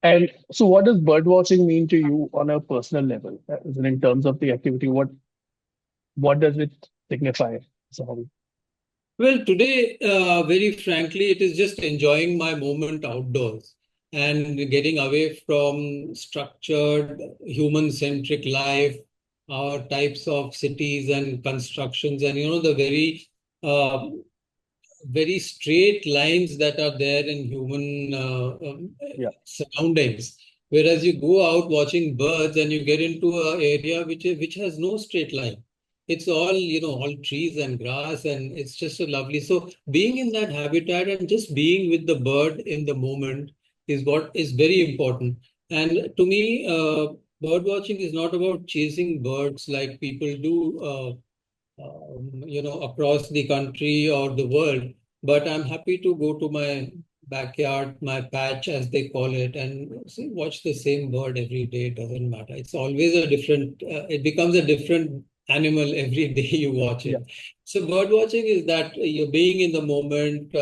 And so, what does bird watching mean to you on a personal level? As in terms of the activity, what does it signify as a hobby? Well, today, very frankly, it is just enjoying my moment outdoors and getting away from structured, human-centric life, our types of cities and constructions, and the uh, very straight lines that are there in human Yeah, surroundings. Whereas you go out watching birds and you get into an area which has no straight line. It's all, all trees and grass, and it's just so lovely. So being in that habitat and just being with the bird in the moment is what is very important. And to me, bird watching is not about chasing birds like people do. Across the country or the world. But I'm happy to go to my backyard, my patch, as they call it, and see, watch the same bird every day. It doesn't matter. It's always a different, it becomes a different animal every day you watch yeah. it. So bird watching is that you're being in the moment,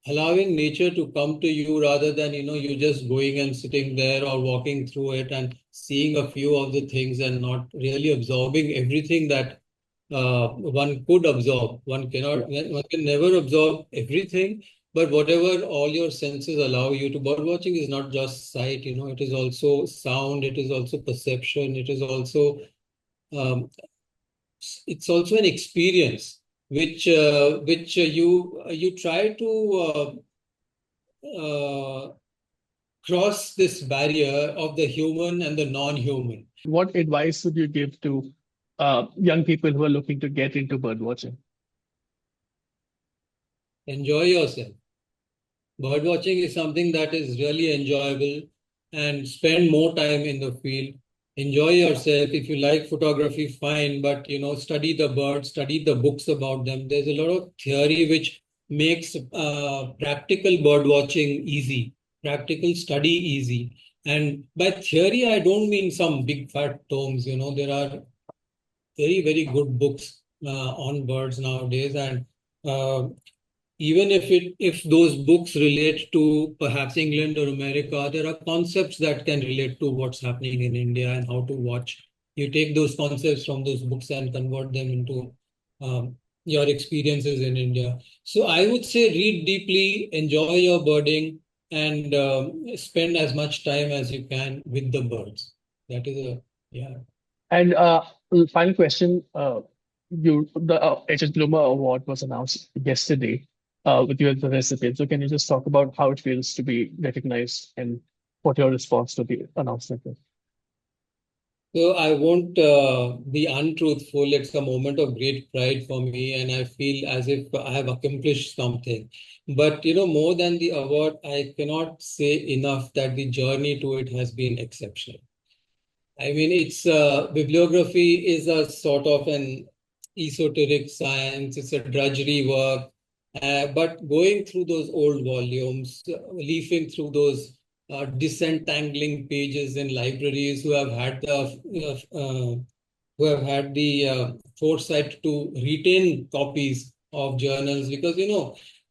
allowing nature to come to you rather than you just going and sitting there or walking through it and seeing a few of the things and not really absorbing everything that one could absorb. One Yeah. cannot, one can never absorb everything, but whatever all your senses allow you to. Bird watching is not just sight, it is also sound, it is also perception, it is also um, it's also an experience which you try to uh, cross this barrier of the human and the non-human. What advice would you give to young people who are looking to get into bird watching? Enjoy yourself. Bird watching is something that is really enjoyable, and spend more time in the field. Enjoy yourself. If you like photography, fine, but study the birds, study the books about them. There's a lot of theory which makes practical bird watching easy, practical study easy. And by theory, I don't mean some big fat tomes. There are very, very good books on birds nowadays, and uh, even if those books relate to perhaps England or America, there are concepts that can relate to what's happening in India and how to watch. You take those concepts from those books and convert them into um, your experiences in India. So I would say read deeply, enjoy your birding, and spend as much time as you can with the birds. That is a yeah. And final question: the H.S. Bloomer Award was announced yesterday with you as the recipient. So, can you just talk about how it feels to be recognized and what your response to the announcement is? So I won't be untruthful. It's a moment of great pride for me, and I feel as if I have accomplished something. But more than the award, I cannot say enough that the journey to it has been exceptional. I mean, it's bibliography is a sort of an esoteric science. It's a drudgery work. But going through those old volumes, leafing through those disentangling pages in libraries who have had the foresight to retain copies of journals, because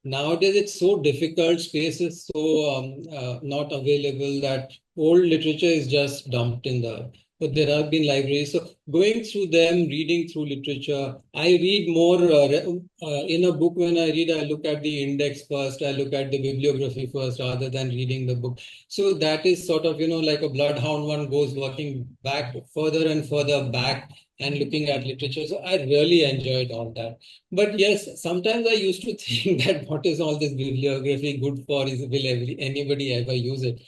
nowadays it's so difficult, space is so not available, that old literature is just dumped in the, but there have been libraries. So going through them, reading through literature, I read more in a book. When I read, I look at the index first, I look at the bibliography first rather than reading the book. So that is sort of, like a bloodhound, one goes working back further and further back and looking at literature. So I really enjoyed all that. But yes, sometimes I used to think that what is all this bibliography good for? Will anybody ever use it?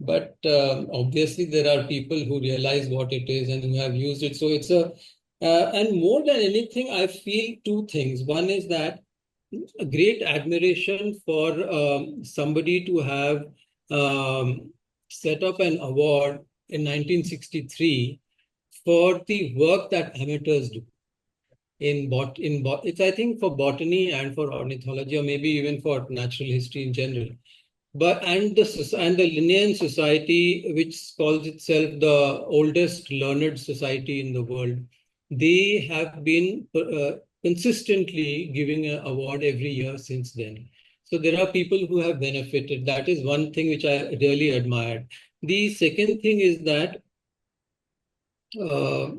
But obviously there are people who realize what it is and who have used it. So it's and more than anything, I feel two things. One is that a great admiration for somebody to have set up an award in 1963 for the work that amateurs do it's, I think, for botany and for ornithology, or maybe even for natural history in general. But and the Linnean Society, which calls itself the oldest learned society in the world, they have been consistently giving an award every year since then. So there are people who have benefited. That is one thing which I really admired. The second thing is that uh,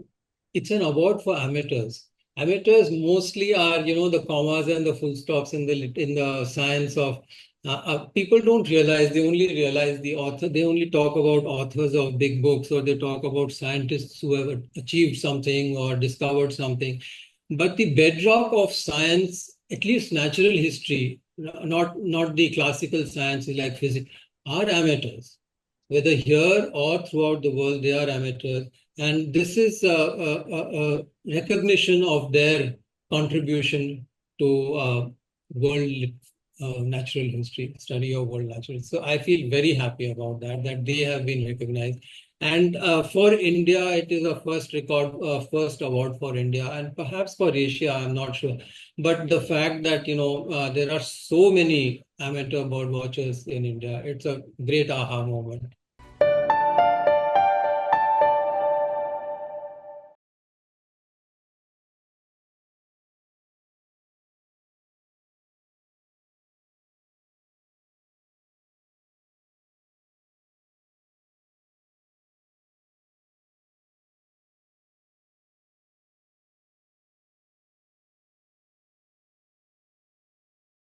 it's an award for amateurs. Amateurs mostly are, the commas and the full stops in the science of. People don't realize. They only realize the author. They only talk about authors of big books, or they talk about scientists who have achieved something or discovered something. But the bedrock of science, at least natural history, not the classical sciences like physics, are amateurs. Whether here or throughout the world, they are amateurs. And this is a recognition of their contribution to world natural history, study of world natural history. So I feel very happy about that, that they have been recognized. And for India, it is a first award for India, and perhaps for Asia, I'm not sure. But the fact that, there are so many amateur bird watchers in India, it's a great aha moment.